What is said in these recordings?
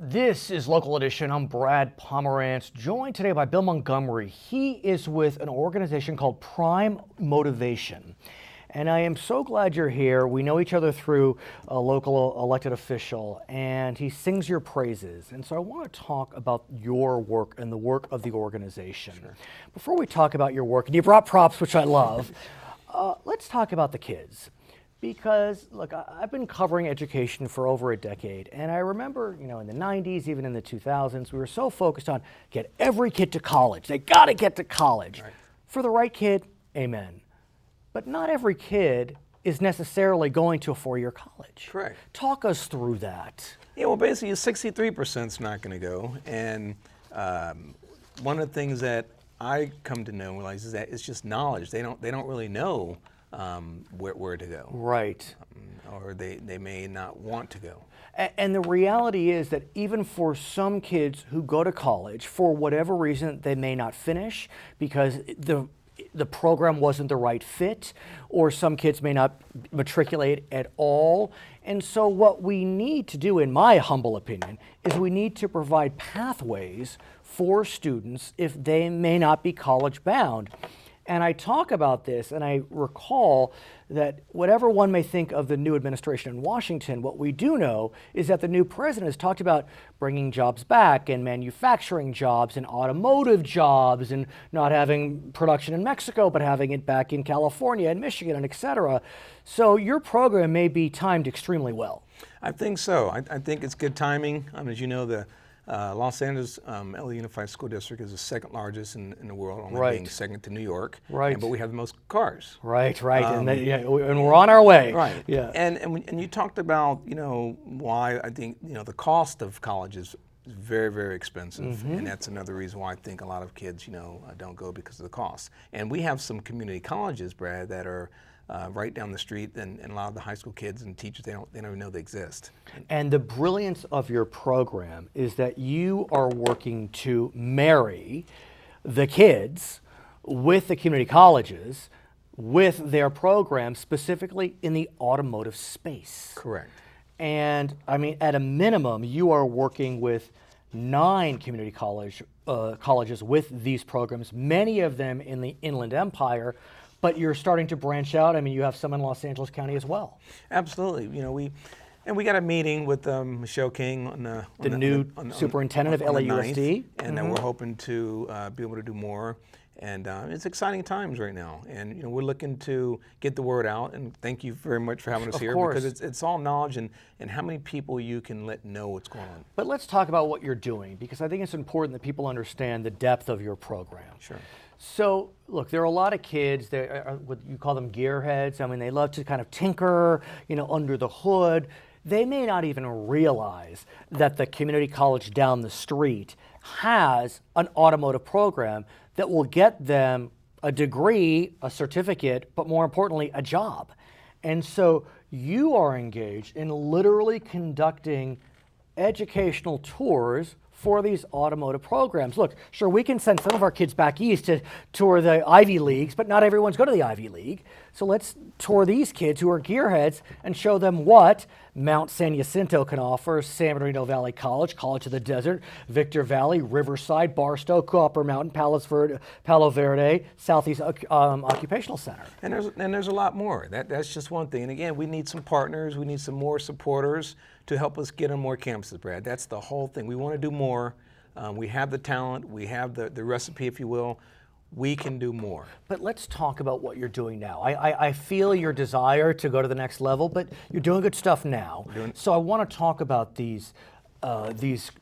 This is Local Edition. I'm Brad Pomerance, joined today by Bill Montgomery. He is with an organization called Prime Motivation. And I am so glad you're here. We know each other through a local elected official, and he sings your praises. And so I want to talk about your work and the work of the organization. Sure. Before we talk about your work, and you brought props, which I love, let's talk about the kids. Because, look, I've been covering education for over a decade, and I remember, in the 90s, even in the 2000s, we were so focused on get every kid to college. They got to get to college. Right. For the right kid, amen. But not every kid is necessarily going to a four-year college. Correct. Talk us through that. Yeah, well, basically, 63% is not going to go, and one of the things that I come to know and realize is that it's just knowledge. They don't really know where to go. Right. Or they may not want to go. And the reality is that even for some kids who go to college, for whatever reason, they may not finish because the program wasn't the right fit, or some kids may not matriculate at all. And so what we need to do, in my humble opinion, is we need to provide pathways for students if they may not be college bound. And I talk about this, and I recall that whatever one may think of the new administration in Washington, what we do know is that the new president has talked about bringing jobs back and manufacturing jobs and automotive jobs and not having production in Mexico, but having it back in California and Michigan and et cetera. So your program may be timed extremely well. I think so. I think it's good timing. As you know, the Los Angeles LA Unified School District is the second largest in the world, only Right. being second to New York. Right. But we have the most cars. Right. And we're on our way. Right. Yeah. And you talked about why I think the cost of college is very, very expensive, and that's another reason why I think a lot of kids don't go because of the cost. And we have some community colleges, Brad, that are right down the street, and a lot of the high school kids and teachers, they don't even know they exist. And the brilliance of your program is that you are working to marry the kids with the community colleges with their programs, specifically in the automotive space. Correct. And I mean, at a minimum, you are working with 9 community colleges with these programs, many of them in the Inland Empire. But you're starting to branch out. I mean, you have some in Los Angeles County as well. Absolutely. We got a meeting with Michelle King on the new superintendent of LAUSD, and we're hoping to be able to do more. And it's exciting times right now, and we're looking to get the word out. And thank you very much for having us here, because it's all knowledge and how many people you can let know what's going on. But let's talk about what you're doing, because I think it's important that people understand the depth of your program. Sure. So, look, there are a lot of kids that are what you call them gearheads. I mean, they love to kind of tinker, under the hood. They may not even realize that the community college down the street has an automotive program that will get them a degree, a certificate, but more importantly, a job. And so you are engaged in literally conducting educational tours for these automotive programs. Look, sure, we can send some of our kids back east to tour the Ivy Leagues, but not everyone's going to the Ivy League. So let's tour these kids who are gearheads and show them what Mount San Jacinto can offer, San Bernardino Valley College, College of the Desert, Victor Valley, Riverside, Barstow, Copper Mountain, Palo Verde, Southeast Occupational Center. And there's a lot more. That's just one thing. And again, we need some partners. We need some more supporters to help us get on more campuses, Brad. That's the whole thing. We want to do more. We have the talent. We have the recipe, if you will. We can do more. But let's talk about what you're doing now. I feel your desire to go to the next level, but you're doing good stuff now. So I want to talk about these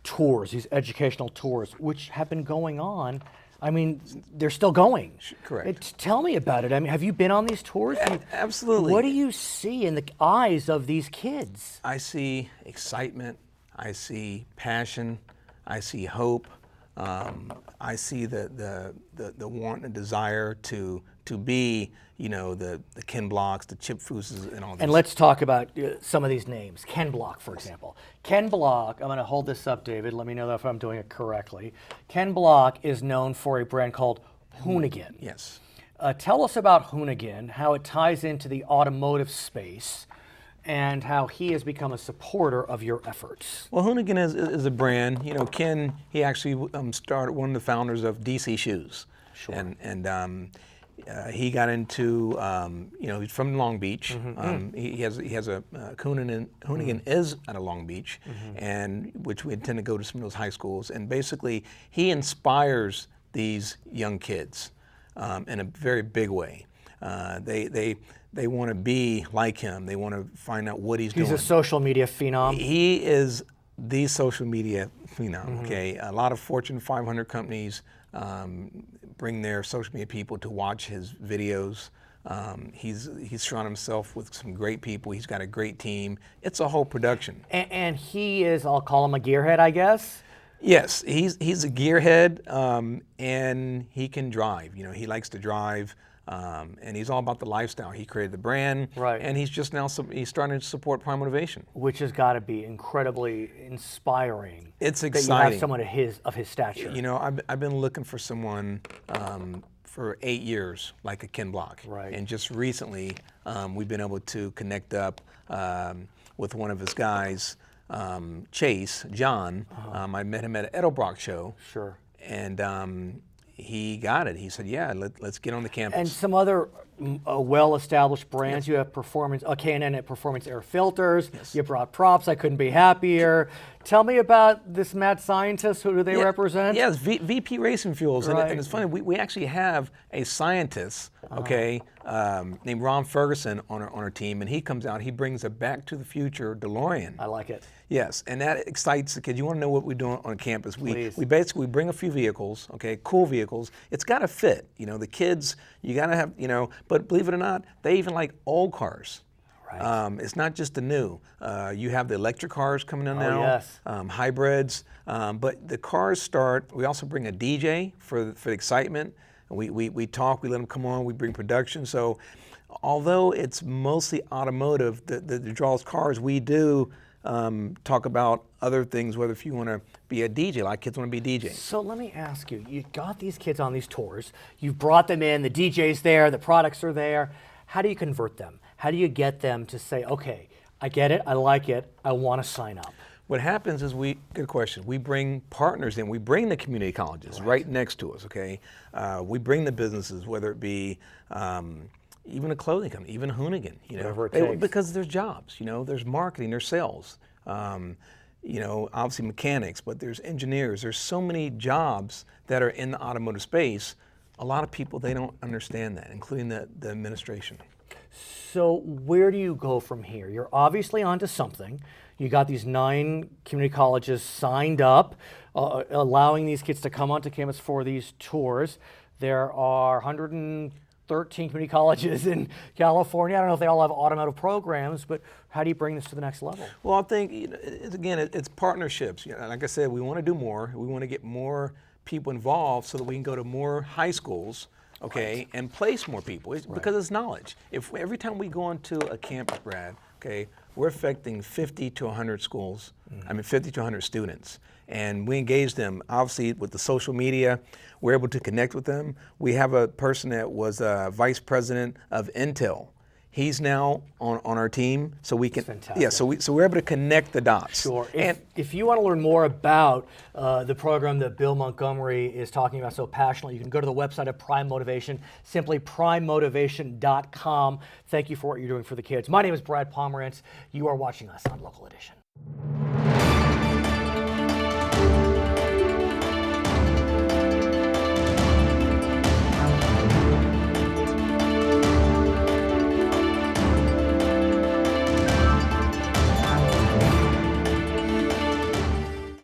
tours, these educational tours, which have been going on. I mean, they're still going. Correct. Tell me about it. I mean, have you been on these tours? Absolutely. What do you see in the eyes of these kids? I see excitement. I see passion. I see hope. I see the want and desire to be, the Ken Blocks, the Chip Fooses, and all this. And let's talk about some of these names. Ken Block, for example. Ken Block, I'm going to hold this up, David. Let me know if I'm doing it correctly. Ken Block is known for a brand called Hoonigan. Yes. Tell us about Hoonigan, how it ties into the automotive space, and how he has become a supporter of your efforts. Well, Hoonigan is a brand. You know, Ken, he actually started one of the founders of DC Shoes. Sure. And he got into, you know, he's from Long Beach. He has a Hoonigan is out of Long Beach, and which we intend to go to some of those high schools. And basically, he inspires these young kids in a very big way. They want to be like him. They want to find out what he's doing. He's a social media phenom. He is the social media phenom. Okay, a lot of Fortune 500 companies bring their social media people to watch his videos. He's surrounded himself with some great people. He's got a great team. It's a whole production. And he is, I'll call him a gearhead, I guess. Yes, he's a gearhead, and he can drive. You know, he likes to drive. And he's all about the lifestyle. He created the brand, right? And he's just now he's starting to support Prime Motivation, which has got to be incredibly inspiring. It's exciting that you have someone of his stature. You know, I've been looking for someone for 8 years, like a Ken Block, right? And just recently, we've been able to connect up with one of his guys, Chase John. I met him at an Edelbrock show. Sure. And he got it. He said, "Yeah, let's get on the campus." And some other well-established brands. You have K&N at Performance Air Filters. Yes. You brought props. I couldn't be happier. Tell me about this mad scientist. Who do they represent? Yes, VP Racing Fuels. Right. And it's funny, we actually have a scientist, named Ron Ferguson on our team, and he comes out, he brings a Back to the Future DeLorean. I like it. Yes, and that excites the kids. You want to know what we're doing on campus. Please. We basically bring a few vehicles, cool vehicles. It's got to fit. You know, the kids, you got to have, but believe it or not, they even like old cars. Right. It's not just the new. You have the electric cars coming in now, yes. Hybrids. But the cars start, we also bring a DJ for the excitement. We talk, we let them come on, we bring production. So although it's mostly automotive that draws cars, we do talk about other things, whether if you want to be a DJ, like kids want to be DJs. So let me ask you, you got these kids on these tours, you've brought them in, the DJ's there, the products are there. How do you convert them? How do you get them to say, okay, I get it, I like it, I want to sign up? What happens is good question. We bring partners in. We bring the community colleges right next to us, okay? We bring the businesses, whether it be even a clothing company, even Hoonigan, Whatever it takes. because there's jobs, there's marketing, there's sales, obviously mechanics, but there's engineers. There's so many jobs that are in the automotive space. A lot of people, they don't understand that, including the administration. So where do you go from here? You're obviously onto something. You got these 9 community colleges signed up, allowing these kids to come onto campus for these tours. There are 113 community colleges in California. I don't know if they all have automotive programs, but how do you bring this to the next level? Well, I think, it's partnerships. Like I said, we want to do more. We want to get more people involved so that we can go to more high schools, and place more people, because it's knowledge. If every time we go into a campus, Brad, we're affecting 50 to 100 schools, 50 to 100 students. And we engage them, obviously, with the social media. We're able to connect with them. We have a person that was vice president of Intel. He's now on our team, so we can. Fantastic. Yeah, so we're able to connect the dots. Sure. If you want to learn more about the program that Bill Montgomery is talking about so passionately, you can go to the website of Prime Motivation, simply primemotivation.com. Thank you for what you're doing for the kids. My name is Brad Pomerance. You are watching us on Local Edition.